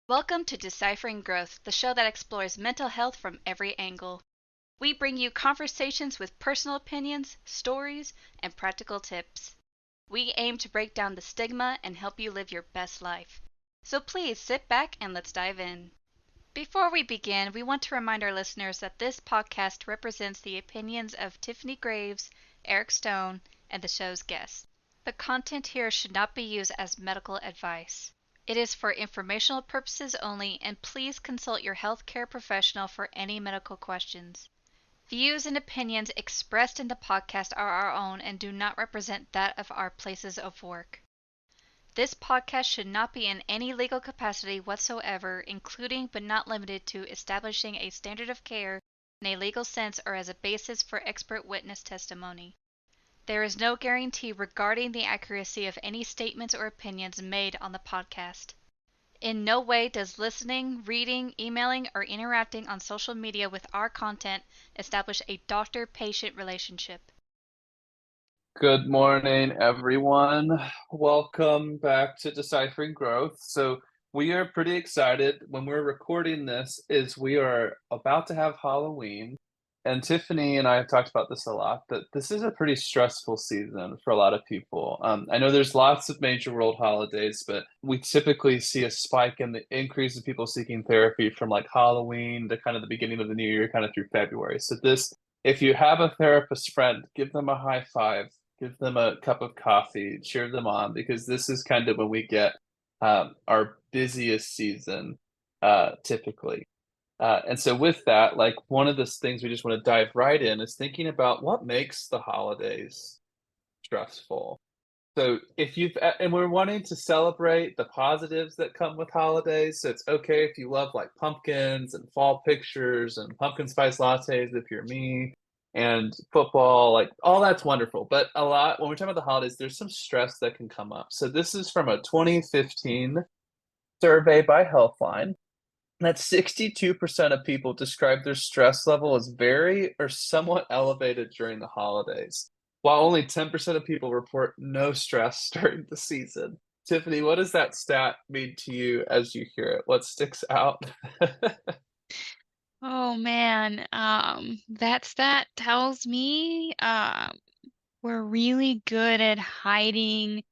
Welcome to Deciphering Growth, the show that explores mental health from every angle. We bring you conversations with personal opinions, stories, and practical tips. We aim to break down the stigma and help you live your best life. So please sit back and let's dive in. Before we begin, we want to remind our listeners that this podcast represents the opinions of Tiffany Graves, Eric Stone, and the show's guests. The content here should not be used as medical advice. It is for informational purposes only, and please consult your healthcare professional for any medical questions. Views and opinions expressed in the podcast are our own and do not represent that of our places of work. This podcast should not be in any legal capacity whatsoever, including but not limited to establishing a standard of care in a legal sense or as a basis for expert witness testimony. There is no guarantee regarding the accuracy of any statements or opinions made on the podcast. In no way does listening, reading, emailing, or interacting on social media with our content establish a doctor-patient relationship. Good morning, everyone. Welcome back to Deciphering Growth. So we are pretty excited. When we're recording this, we are about to have Halloween. And Tiffany and I have talked about this a lot, that this is a pretty stressful season for a lot of people. I know there's lots of major world holidays, but we typically see a spike in the increase of people seeking therapy from like Halloween to kind of the beginning of the new year, kind of through February. So if you have a therapist friend, give them a high five, give them a cup of coffee, cheer them on, because this is kind of when we get our busiest season, typically. And so with that, like one of the things we just want to dive right in is thinking about what makes the holidays stressful. So and we're wanting to celebrate the positives that come with holidays. So it's okay if you love like pumpkins and fall pictures and pumpkin spice lattes if you're me, and football, like all that's wonderful. But when we're talking about the holidays, there's some stress that can come up. So this is from a 2015 survey by Healthline that 62% of people describe their stress level as very or somewhat elevated during the holidays, while only 10% of people report no stress during the season. Tiffany, what does that stat mean to you as you hear it? What sticks out? Oh man, that tells me we're really good at hiding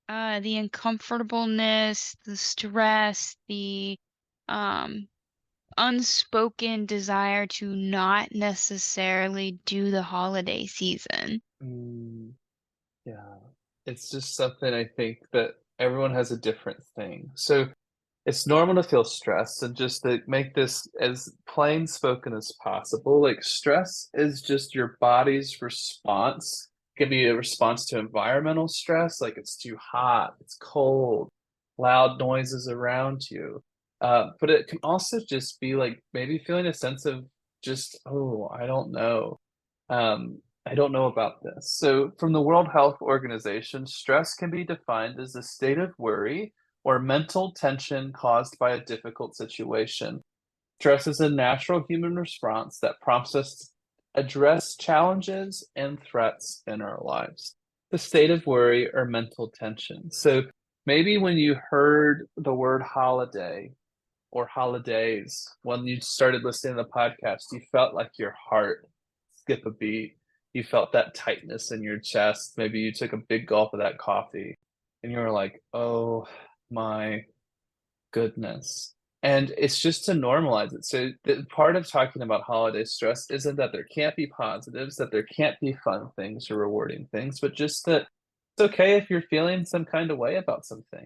the uncomfortableness, the stress, the um unspoken desire to not necessarily do the holiday season. Mm, yeah, it's just something I think that everyone has a different thing. So it's normal to feel stressed, and just to make this as plain spoken as possible, like stress is just your body's response. It can be a response to environmental stress, like it's too hot, it's cold, loud noises around you. But it can also just be like maybe feeling a sense of just, oh, I don't know about this. So, from the World Health Organization, stress can be defined as a state of worry or mental tension caused by a difficult situation. Stress is a natural human response that prompts us to address challenges and threats in our lives. The state of worry or mental tension. So, maybe when you heard the word holiday or holidays, when you started listening to the podcast, you felt like your heart skip a beat. You felt that tightness in your chest. Maybe you took a big gulp of that coffee and you were like, oh my goodness. And it's just to normalize it. So the part of talking about holiday stress isn't that there can't be positives, that there can't be fun things or rewarding things, but just that it's okay if you're feeling some kind of way about something.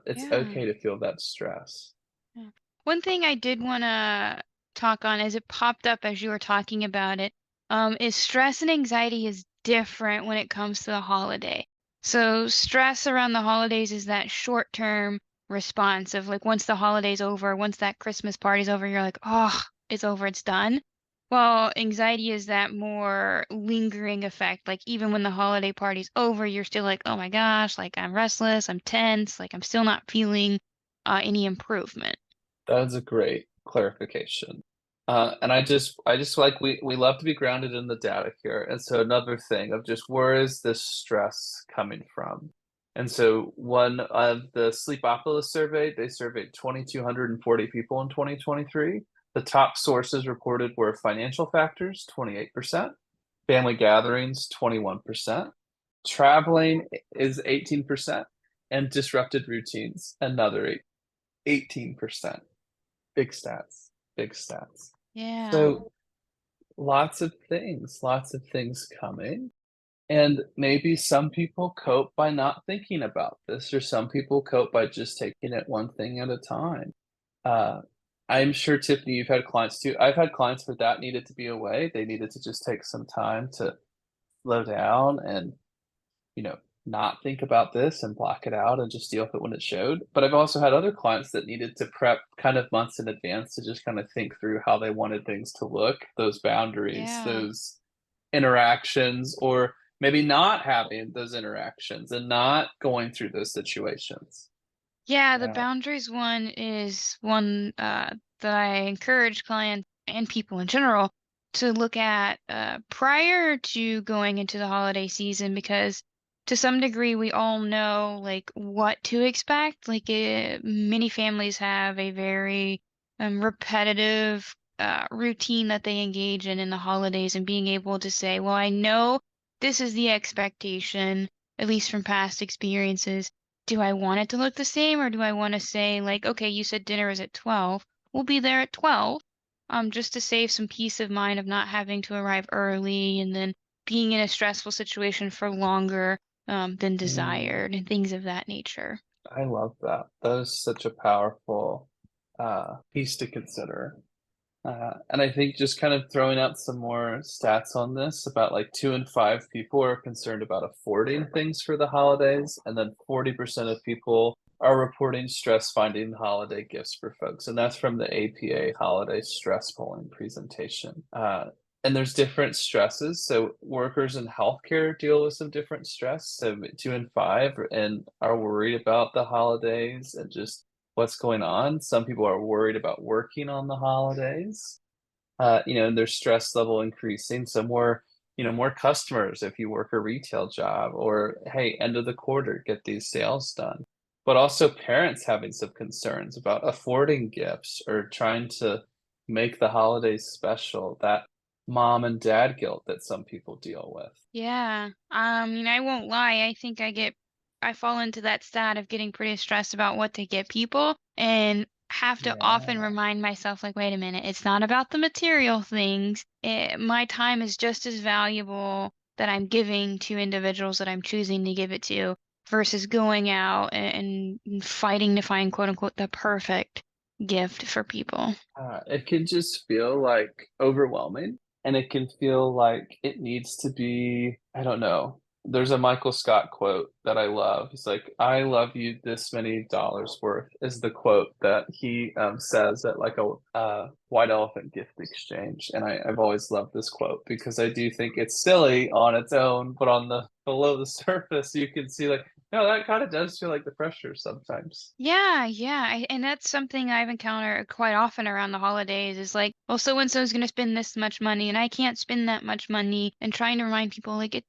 It's Yeah. okay to feel that stress. Yeah. One thing I did want to talk on as it popped up as you were talking about it, is stress and anxiety is different when it comes to the holiday. So stress around the holidays is that short-term response of like once the holiday's over, once that Christmas party's over, you're like, oh, it's over, it's done. Well, anxiety is that more lingering effect. Like even when the holiday party's over, you're still like, oh my gosh, like I'm restless, I'm tense, like I'm still not feeling any improvement. That is a great clarification. And I just like we love to be grounded in the data here. And so another thing of just where is this stress coming from? And so one of the Sleepopolis survey, they surveyed 2,240 people in 2023. The top sources reported were financial factors, 28%, family gatherings, 21%, traveling is 18%, and disrupted routines, another 18%. Big stats, big stats. Yeah. So lots of things coming. And maybe some people cope by not thinking about this, or some people cope by just taking it one thing at a time. Uh, I'm sure, Tiffany, you've had clients too. I've had clients where that needed to be away. They needed to just take some time to slow down and, you know, not think about this and block it out and just deal with it when it showed. But I've also had other clients that needed to prep kind of months in advance to just kind of think through how they wanted things to look, those boundaries, Yeah. those interactions, or maybe not having those interactions and not going through those situations. Yeah, the Yeah. boundaries one is one that I encourage clients and people in general to look at prior to going into the holiday season, because to some degree we all know like what to expect. Like many families have a very repetitive routine that they engage in the holidays, and being able to say, well, I know this is the expectation, at least from past experiences. Do I want it to look the same, or do I want to say like, okay, you said dinner is at 12. We'll be there at 12. Just to save some peace of mind of not having to arrive early and then being in a stressful situation for longer than desired and things of that nature. I love that. That is such a powerful piece to consider. And I think just kind of throwing out some more stats on this, about like 2 in 5 people are concerned about affording things for the holidays, and then 40% of people are reporting stress finding holiday gifts for folks. And that's from the APA holiday stress polling presentation. And there's different stresses. So workers in healthcare deal with some different stress. So 2 in 5 and are worried about the holidays and just what's going on. Some people are worried about working on the holidays, and their stress level increasing. So more customers if you work a retail job, or hey, end of the quarter, get these sales done. But also parents having some concerns about affording gifts or trying to make the holidays special. That mom and dad guilt that some people deal with. Yeah. I mean, I won't lie. I think I fall into that stat of getting pretty stressed about what to get people, and have to often Yeah. remind myself, like, wait a minute, it's not about the material things. My time is just as valuable that I'm giving to individuals that I'm choosing to give it to, versus going out and fighting to find quote unquote the perfect gift for people. It can just feel like overwhelming, and it can feel like it needs to be, I don't know. There's a Michael Scott quote that I love. He's like, "I love you this many dollars worth," is the quote that he says at like a white elephant gift exchange. And I've always loved this quote because I do think it's silly on its own, but on the below the surface, you can see like, no, that kind of does feel like the pressure sometimes. Yeah, yeah. And that's something I've encountered quite often around the holidays is like, well, so and so's going to spend this much money and I can't spend that much money. And trying to remind people like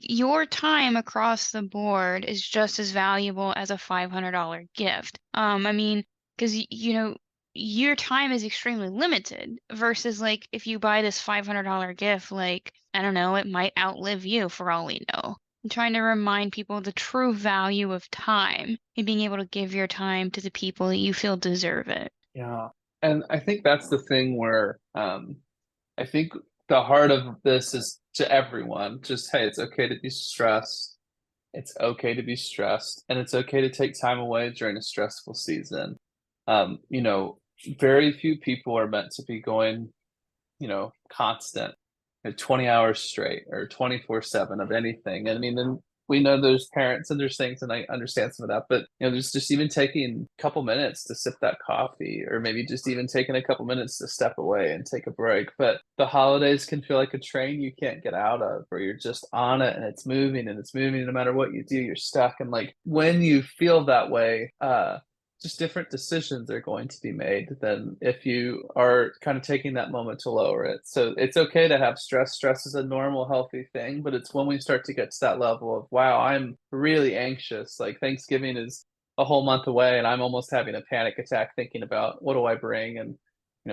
your time across the board is just as valuable as a $500 gift. I mean, because your time is extremely limited versus like if you buy this $500 gift, like, I don't know, it might outlive you for all we know. I'm trying to remind people the true value of time and being able to give your time to the people that you feel deserve it. Yeah. And I think that's the thing where I think the heart of this is to everyone, just hey, it's okay to be stressed. It's okay to be stressed, and it's okay to take time away during a stressful season. Um, you know, very few people are meant to be going, constant, 20 hours straight or 24/7 of anything. And I mean, and we know there's parents and there's things, and I understand some of that, but there's just even taking a couple minutes to sip that coffee, or maybe just even taking a couple minutes to step away and take a break. But the holidays can feel like a train you can't get out of, or you're just on it and it's moving and it's moving. No matter what you do, you're stuck. And like when you feel that way, just different decisions are going to be made than if you are kind of taking that moment to lower it. So it's okay to have stress. Stress is a normal, healthy thing, but it's when we start to get to that level of, wow, I'm really anxious. Like Thanksgiving is a whole month away and I'm almost having a panic attack thinking about what do I bring and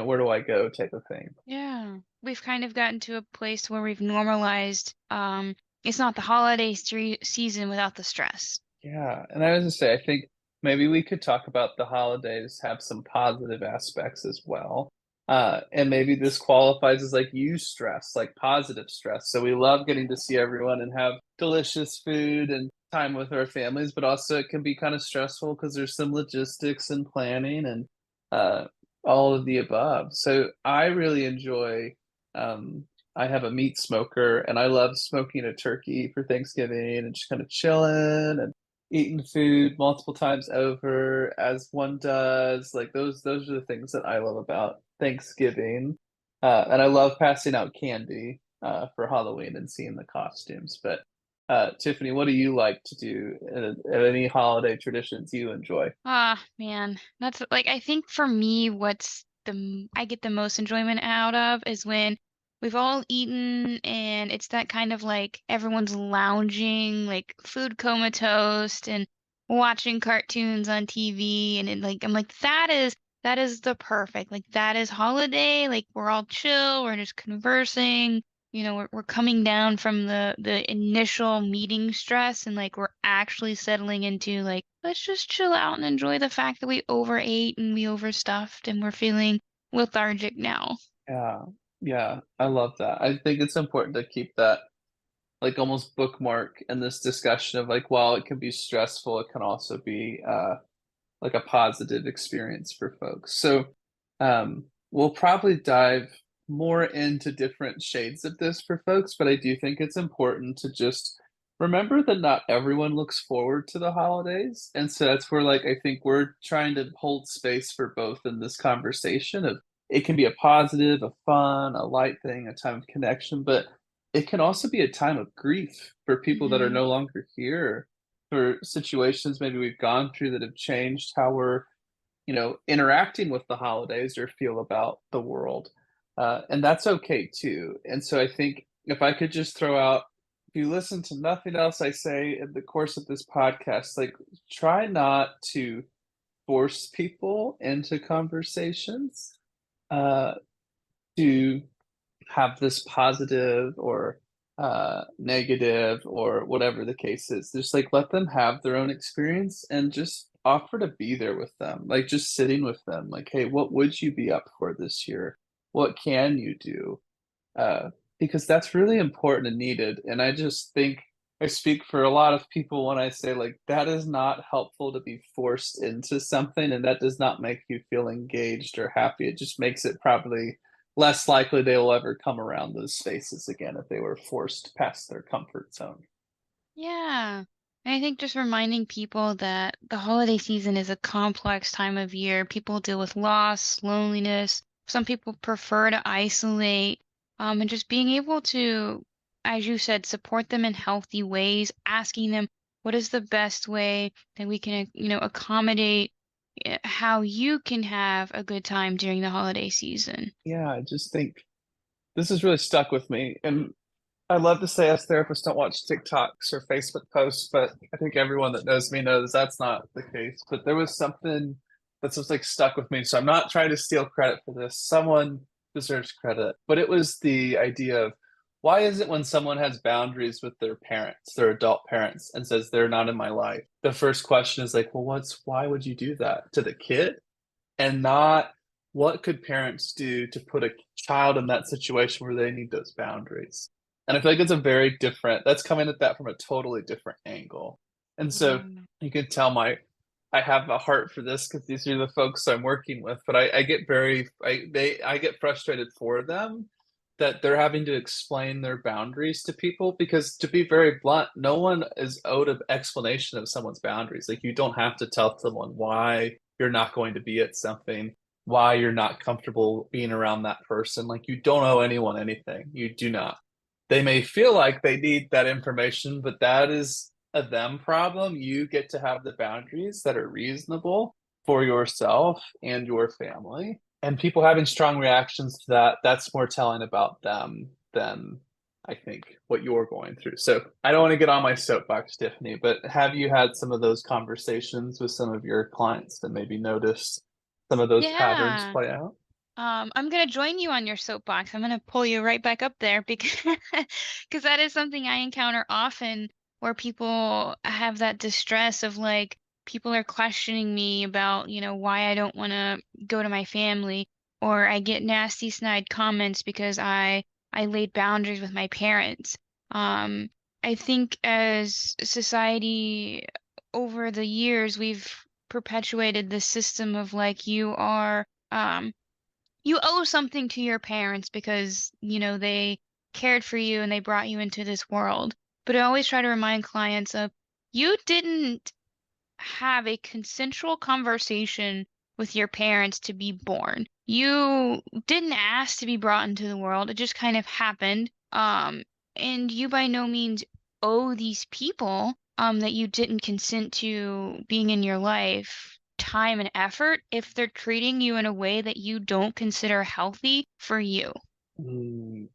where do I go type of thing. Yeah. We've kind of gotten to a place where we've normalized it's not the holiday season without the stress. Yeah, and I was gonna say, I think maybe we could talk about the holidays have some positive aspects as well. And maybe this qualifies as like eustress, like positive stress. So we love getting to see everyone and have delicious food and time with our families, but also it can be kind of stressful because there's some logistics and planning and uh, all of the above. So I really enjoy I have a meat smoker and I love smoking a turkey for Thanksgiving and just kind of chilling and eating food multiple times over as one does. Like those are the things that I love about Thanksgiving. And I love passing out candy for Halloween and seeing the costumes. But Tiffany, what do you like to do at any holiday traditions you enjoy? Ah, man. That's like I think for me what's I get the most enjoyment out of is when we've all eaten and it's that kind of like everyone's lounging, like food comatose and watching cartoons on TV and like I'm like that is the perfect. Like that is holiday, like we're all chill, we're just conversing, we're coming down from the initial meeting stress and like we're actually settling into like let's just chill out and enjoy the fact that we overate and we overstuffed and we're feeling lethargic now. Yeah, yeah, I love that. I think it's important to keep that like almost bookmark in this discussion of like while it can be stressful, it can also be like a positive experience for folks. So we'll probably dive more into different shades of this for folks, but I do think it's important to just remember that not everyone looks forward to the holidays. And so that's where like I think we're trying to hold space for both in this conversation of it can be a positive, a fun, a light thing, a time of connection, but it can also be a time of grief for people that are Hmm. no longer here, for situations maybe we've gone through that have changed how we're interacting with the holidays or feel about the world, and that's okay too. And so I think if I could just throw out, if you listen to nothing else I say in the course of this podcast, like try not to force people into conversations uh, to have this positive or negative or whatever the case is. Just like let them have their own experience and just offer to be there with them. Like just sitting with them. Like, hey, what would you be up for this year? What can you do? Because that's really important and needed. And I just think I speak for a lot of people when I say like that is not helpful to be forced into something, and that does not make you feel engaged or happy. It just makes it probably less likely they will ever come around those spaces again if they were forced past their comfort zone. Yeah. And I think just reminding people that the holiday season is a complex time of year. People deal with loss, loneliness. Some people prefer to isolate. And just being able to, as you said, support them in healthy ways, asking them what is the best way that we can, accommodate how you can have a good time during the holiday season. Yeah, I just think this has really stuck with me. And I love to say us therapists don't watch TikToks or Facebook posts, but I think everyone that knows me knows that's not the case. But there was something that's just like stuck with me. So I'm not trying to steal credit for this. Someone deserves credit. But it was the idea of why is it when someone has boundaries with their parents, their adult parents, and says they're not in my life, the first question is like, well, why would you do that to the kid? And not what could parents do to put a child in that situation where they need those boundaries. And I feel like it's a very different, that's coming at that from a totally different angle. And so Yeah. you can tell I have a heart for this because these are the folks I'm working with, but I get I get frustrated for them that they're having to explain their boundaries to people because to be very blunt, no one is owed an explanation of someone's boundaries. Like you don't have to tell someone why you're not going to be at something, why you're not comfortable being around that person. Like you don't owe anyone anything. You do not. They may feel like they need that information, but that is a them problem. You get to have the boundaries that are reasonable for yourself and your family. And people having strong reactions to that, that's more telling about them than I think what you're going through. So I don't want to get on my soapbox, Tiffany, but have you had some of those conversations with some of your clients that maybe noticed some of those patterns Yeah. play out? I'm gonna join you on your soapbox. I'm gonna pull you right back up there because because that is something I encounter often where people have that distress of like people are questioning me about, why I don't want to go to my family, or I get nasty snide comments because I laid boundaries with my parents. Um, I think as a society over the years we've perpetuated this system of like you owe something to your parents because, they cared for you and they brought you into this world. But I always try to remind clients of you didn't have a consensual conversation with your parents to be born. You didn't ask to be brought into the world. It just kind of happened. And you by no means owe these people that you didn't consent to being in your life time and effort if they're treating you in a way that you don't consider healthy for you.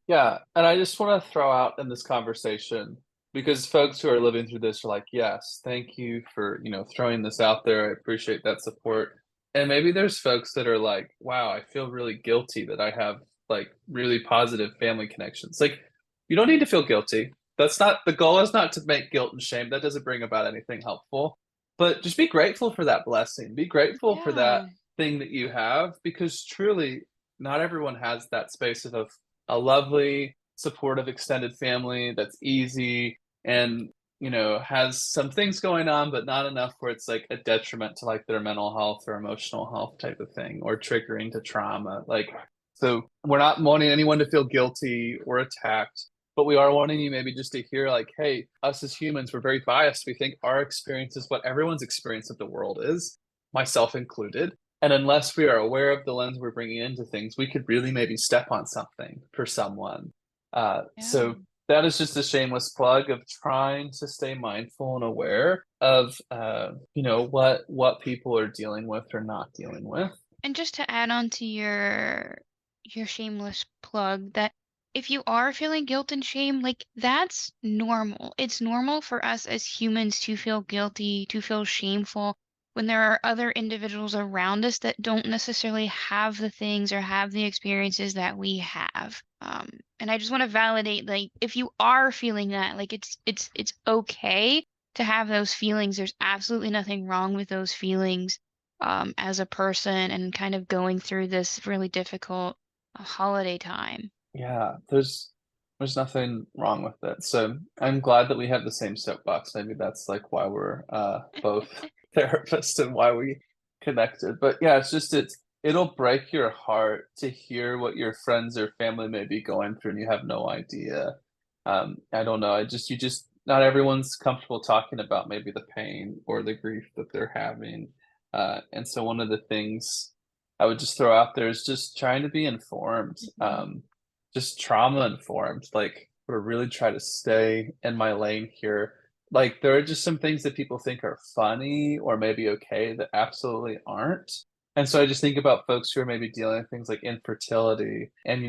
Yeah, and I just want to throw out in this conversation because folks who are living through this are like, yes, thank you for, throwing this out there. I appreciate that support. And maybe there's folks that are like, wow, I feel really guilty that I have like really positive family connections. Like, you don't need to feel guilty. That's not the goal is not to make guilt and shame. That doesn't bring about anything helpful. But just be grateful for that blessing. Be grateful for that Yeah. thing that you have because truly not everyone has that space of a lovely, supportive, extended family that's easy and has some things going on, but not enough where it's like a detriment to like their mental health or emotional health type of thing or triggering to trauma. Like, so we're not wanting anyone to feel guilty or attacked, but we are wanting you maybe just to hear like, hey, us as humans, we're very biased. We think our experience is what everyone's experience of the world is, myself included. And unless we are aware of the lens we're bringing into things, we could really maybe step on something for someone. Yeah. So that is just a shameless plug of trying to stay mindful and aware of, what people are dealing with or not dealing with. And just to add on to your shameless plug, that if you are feeling guilt and shame, like that's normal. It's normal for us as humans to feel guilty, to feel shameful when there are other individuals around us that don't necessarily have the things or have the experiences that we have. And I just want to validate, like, if you are feeling that, like it's okay to have those feelings. There's absolutely nothing wrong with those feelings as a person and kind of going through this really difficult holiday time. Yeah, there's nothing wrong with it. So I'm glad that we have the same soapbox. Maybe that's like why we're both therapists and why we connected. But yeah, it'll break your heart to hear what your friends or family may be going through and you have no idea. I don't know. You just not everyone's comfortable talking about maybe the pain or the grief that they're having. And so one of the things I would just throw out there is just trying to be informed. Mhm. Just trauma informed. Like, we're really try to stay in my lane here. Like, there are just some things that people think are funny or maybe okay that absolutely aren't. And so I just think about folks who are maybe dealing with things like infertility and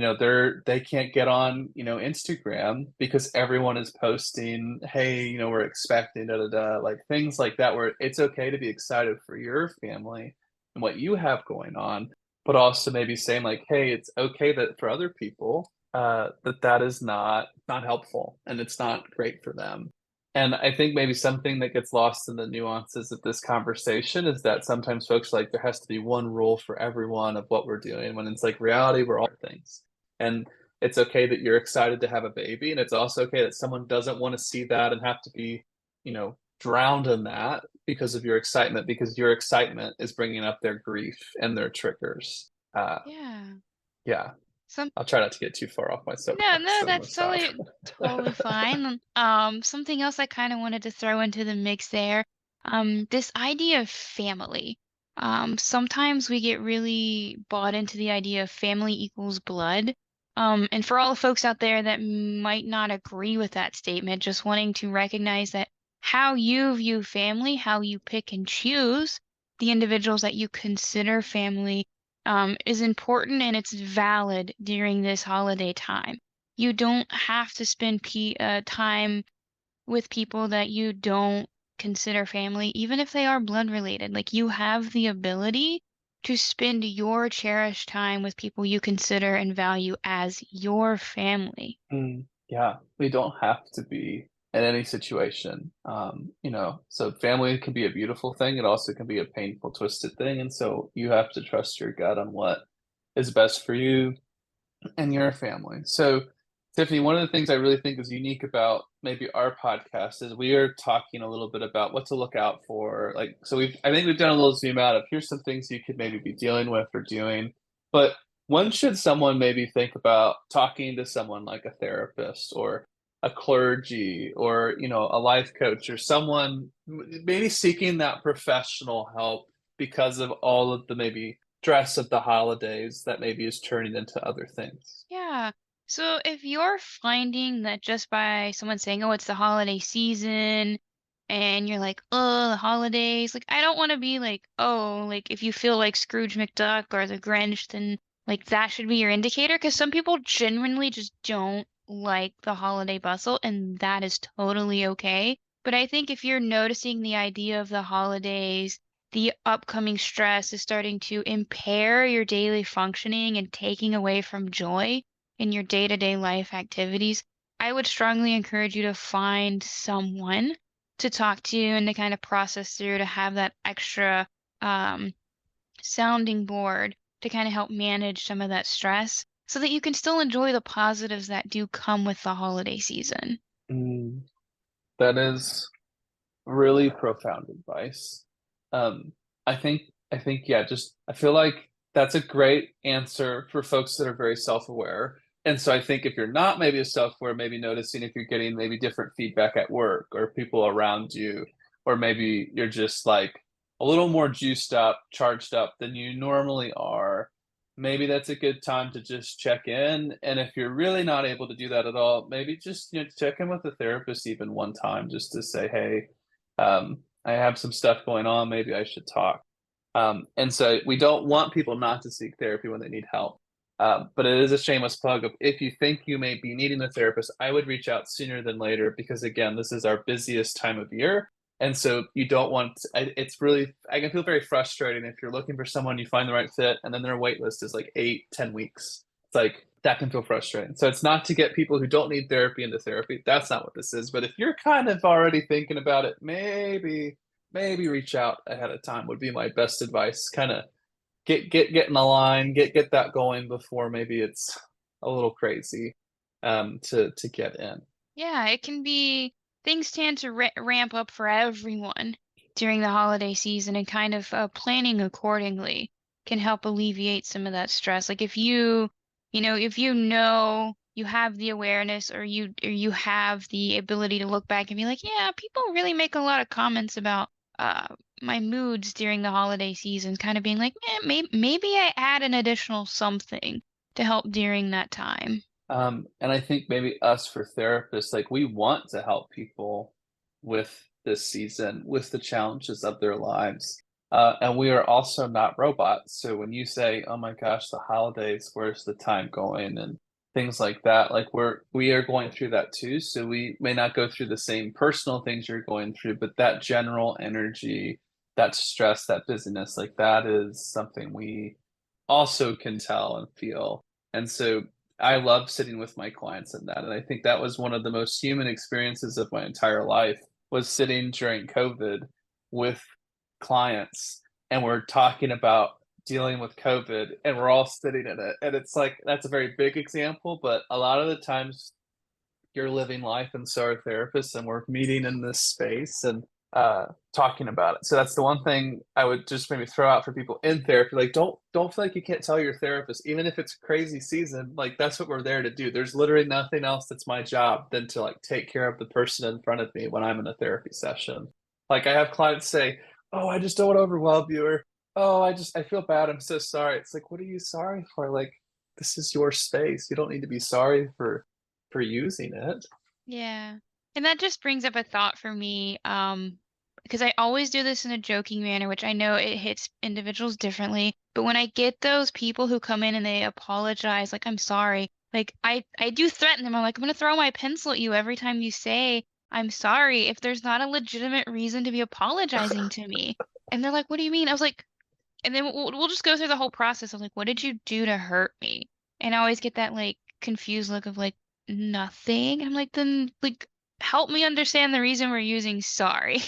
they can't get on, Instagram because everyone is posting, hey, we're expecting da da da, like things like that where it's okay to be excited for your family and what you have going on, but also maybe saying like, hey, it's okay that for other people, that is not helpful and it's not great for them. And I think maybe something that gets lost in the nuances of this conversation is that sometimes folks are like there has to be one rule for everyone of what we're doing when it's like reality, we're all things. And it's okay that you're excited to have a baby, and it's also okay that someone doesn't want to see that and have to be, drowned in that because your excitement is bringing up their grief and their triggers. Yeah. Yeah, Some I'll try not to get too far off my No, soapbox no, on that's this topic. totally fine. Something else I kind of wanted to throw into the mix there. This idea of family. Sometimes we get really bought into the idea of family equals blood. And for all the folks out there that might not agree with that statement, just wanting to recognize that how you view family, how you pick and choose, the individuals that you consider family is important and it's valid during this holiday time. You don't have to spend time with people that you don't consider family, even if they are blood related. Like you have the ability to spend your cherished time with people you consider and value as your family. Yeah, we don't have to be in any situation. So family can be a beautiful thing. It also can be a painful, twisted thing. And so you have to trust your gut on what is best for you and your family. So, Tiffany, one of the things I really think is unique about maybe our podcast is we are talking a little bit about what to look out for. I think we've done a little zoom out of here's some things you could maybe be dealing with or doing. But when should someone maybe think about talking to someone like a therapist or a clergy or, a life coach or someone maybe seeking that professional help because of all of the maybe stress of the holidays that maybe is turning into other things. Yeah. So if you're finding that just by someone saying, "Oh, it's the holiday season," and you're like, "Oh, the holidays," like I don't want to be like, "Oh, like if you feel like Scrooge McDuck or the Grinch, then like that should be your indicator," because some people genuinely just don't like the holiday bustle, and that is totally okay. But I think if you're noticing the idea of the holidays, the upcoming stress is starting to impair your daily functioning and taking away from joy in your day-to-day life activities, I would strongly encourage you to find someone to talk to and to kind of process through to have that extra um, sounding board to kind of help manage some of that stress so that you can still enjoy the positives that do come with the holiday season. Mm, that is really profound advice. Um, yeah, just I feel like that's a great answer for folks that are very self-aware. And so I think if you're not maybe self-aware, maybe noticing if you're getting maybe different feedback at work or people around you, or maybe you're just like a little more juiced up, charged up than you normally are. Maybe that's a good time to just check in. And if you're really not able to do that at all, maybe just check in with a therapist even one time just to say, hey, I have some stuff going on. Maybe I should talk. And so we don't want people not to seek therapy when they need help. But it is a shameless plug of if you think you may be needing a therapist, I would reach out sooner than later because again, this is our busiest time of year. And so you don't want, it's really, I can feel very frustrating if you're looking for someone, you find the right fit, and then their wait list is like 8, 10 weeks. It's like, that can feel frustrating. So it's not to get people who don't need therapy into therapy. That's not what this is. But if you're kind of already thinking about it, maybe reach out ahead of time would be my best advice. Kind of get in the line, get that going before maybe it's a little crazy to get in. Yeah, it can be things tend to ramp up for everyone during the holiday season, and kind of planning accordingly can help alleviate some of that stress. Like if if you have the awareness or you have the ability to look back and be like, yeah, people really make a lot of comments about uh my moods during the holiday season, kind of being like, maybe I add an additional something to help during that time. And I think maybe us for therapists, like we want to help people with this season, with the challenges of their lives. And we are also not robots. So when you say, oh my gosh, the holidays, where's the time going? And things like that, like we are going through that too. So we may not go through the same personal things you're going through, but that general energy, that stress, that busyness, like that is something we also can tell and feel. And so I love sitting with my clients in that. And I think that was one of the most human experiences of my entire life was sitting during COVID with clients and we're talking about dealing with COVID and we're all sitting in it. And it's like that's a very big example, but a lot of the times you're living life and so are therapists and we're meeting in this space and talking about it. So that's the one thing I would just maybe throw out for people in therapy. Like don't feel like you can't tell your therapist, even if it's a crazy season, like that's what we're there to do. There's literally nothing else that's my job than to like take care of the person in front of me when I'm in a therapy session. Like I have clients say, oh, I just don't want to overwhelm you, or oh, I feel bad. I'm so sorry. It's like, what are you sorry for? Like this is your space. You don't need to be sorry for using it. Yeah. And that just brings up a thought for me. because I always do this in a joking manner, which I know it hits individuals differently. But when I get those people who come in and they apologize, like, I'm sorry, like I do threaten them. I'm like, I'm gonna throw my pencil at you every time you say I'm sorry if there's not a legitimate reason to be apologizing to me. And they're like, what do you mean? I was like, and then we'll just go through the whole process of like, what did you do to hurt me? And I always get that like confused look of like nothing. I'm like, then like help me understand the reason we're using sorry.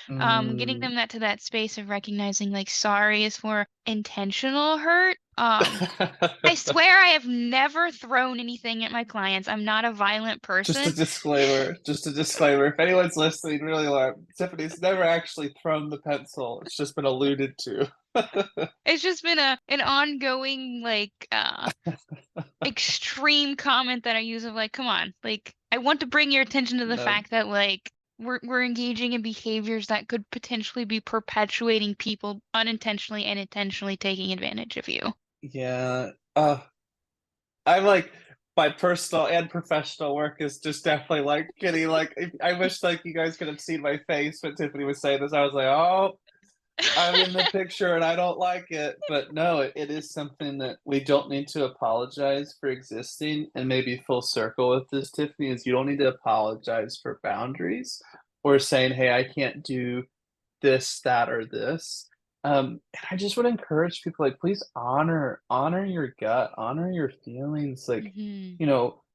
Getting them that to that space of recognizing like sorry is for intentional hurt. I swear I have never thrown anything at my clients. I'm not a violent Just a person. disclaimer. Just a disclaimer. If anyone's listening, really learn. Tiffany's never actually thrown the pencil. It's just been alluded to. It's just been an ongoing like extreme comment that I use of like, come on, like I want to bring your attention to the No. fact that like we're engaging in behaviors that could potentially be perpetuating people unintentionally and intentionally taking advantage of you. Yeah. I'm like my personal and professional work is just definitely like getting like I wish like you guys could have seen my face when Tiffany was saying this. I was like, oh, I'm in the picture and I don't like it. But no, it is something that we don't need to apologize for existing. And maybe full circle with this, Tiffany, is you don't need to apologize for boundaries or saying, hey, I can't do this, that, or this. And I just would encourage people like please honor your gut, honor your feelings. Like, Hmm.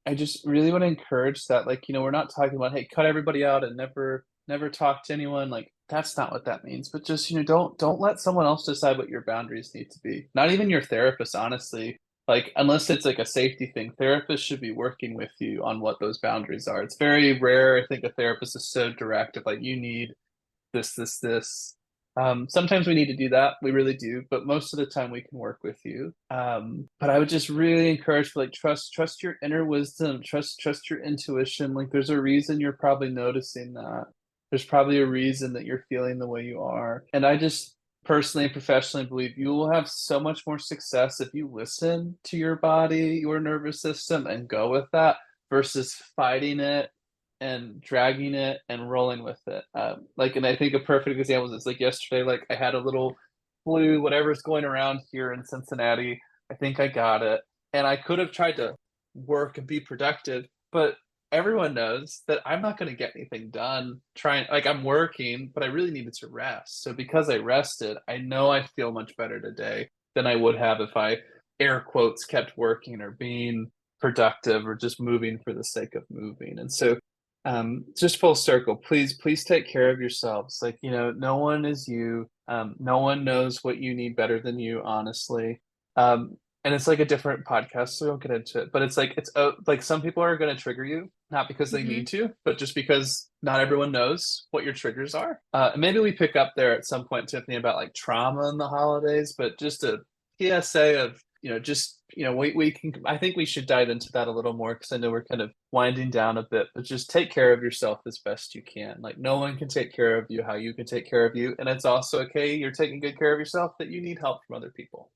I just really want to encourage that. Like, we're not talking about, hey, cut everybody out and never talk to anyone. Like, that's not what that means. But just, don't let someone else decide what your boundaries need to be. Not even your therapist, honestly. Like, unless it's like a safety thing, therapists should be working with you on what those boundaries are. It's very rare. I think a therapist is so directive, like you need this. Sometimes we need to do that. We really do, but most of the time we can work with you. But I would just really encourage like trust your inner wisdom, trust your intuition. Like there's a reason you're probably noticing that. There's probably a reason that you're feeling the way you are. And I just personally and professionally believe you will have so much more success if you listen to your body, your nervous system, and go with that versus fighting it and dragging it and rolling with it. And I think a perfect example is like yesterday, like I had a little flu, whatever's going around here in Cincinnati. I think I got it. And I could have tried to work and be productive, but everyone knows that I'm not going to get anything done trying, like I'm working, but I really needed to rest. So because I rested, I know I feel much better today than I would have if I air quotes kept working or being productive or just moving for the sake of moving. And so just full circle, please take care of yourselves. Like, no one is you. No one knows what you need better than you, honestly. And it's like a different podcast, so we won't get into it. But it's like like some people are going to trigger you, not because they Hmm. need to, but just because not everyone knows what your triggers are. And maybe we pick up there at some point, Tiffany, about like trauma in the holidays, but just a PSA of we can, I think we should dive into that a little more because I know we're kind of winding down a bit, but just take care of yourself as best you can. Like no one can take care of you how you can take care of you, and it's also okay, you're taking good care of yourself, that you need help from other people.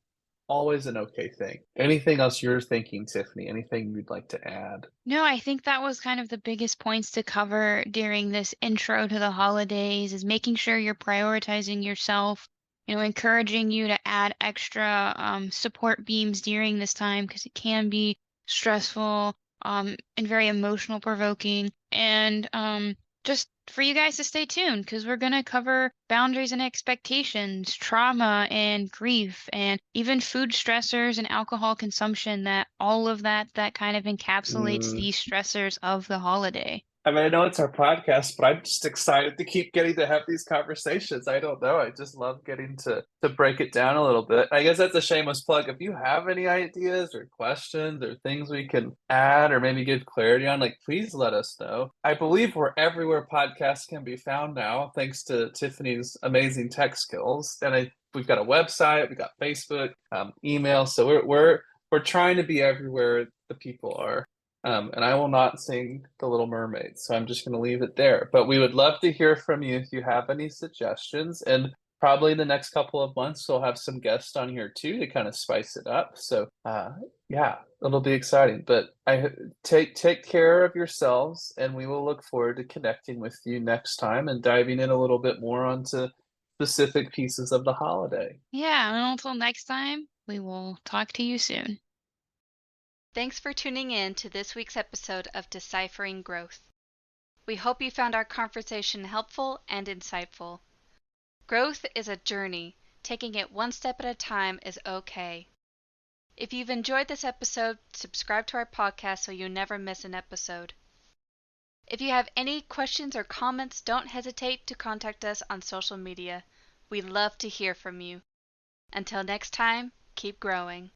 Always an okay thing. Anything else you're thinking, Tiffany? Anything you'd like to add? No, I think that was kind of the biggest points to cover during this intro to the holidays is making sure you're prioritizing yourself, encouraging you to add extra support beams during this time because it can be stressful and very emotional provoking. And just for you guys to stay tuned because we're going to cover boundaries and expectations, trauma and grief, and even food stressors and alcohol consumption, that all of that kind of encapsulates Mm. these stressors of the holiday. I mean, I know it's our podcast, but I'm just excited to keep getting to have these conversations. I don't know. I just love getting to break it down a little bit. I guess that's a shameless plug. If you have any ideas or questions or things we can add or maybe give clarity on, like please let us know. I believe we're everywhere podcasts can be found now, thanks to Tiffany's amazing tech skills. And we've got a website, we've got Facebook, email. So we're trying to be everywhere the people are. And I will not sing The Little Mermaid, so I'm just going to leave it there. But we would love to hear from you if you have any suggestions. And probably the next couple of months we'll have some guests on here too to kind of spice it up. So yeah, it'll be exciting. But take care of yourselves, and we will look forward to connecting with you next time and diving in a little bit more onto specific pieces of the holiday. Yeah, and until next time, we will talk to you soon. Thanks for tuning in to this week's episode of Deciphering Growth. We hope you found our conversation helpful and insightful. Growth is a journey. Taking it one step at a time is okay. If you've enjoyed this episode, subscribe to our podcast so you never miss an episode. If you have any questions or comments, don't hesitate to contact us on social media. We'd love to hear from you. Until next time, keep growing.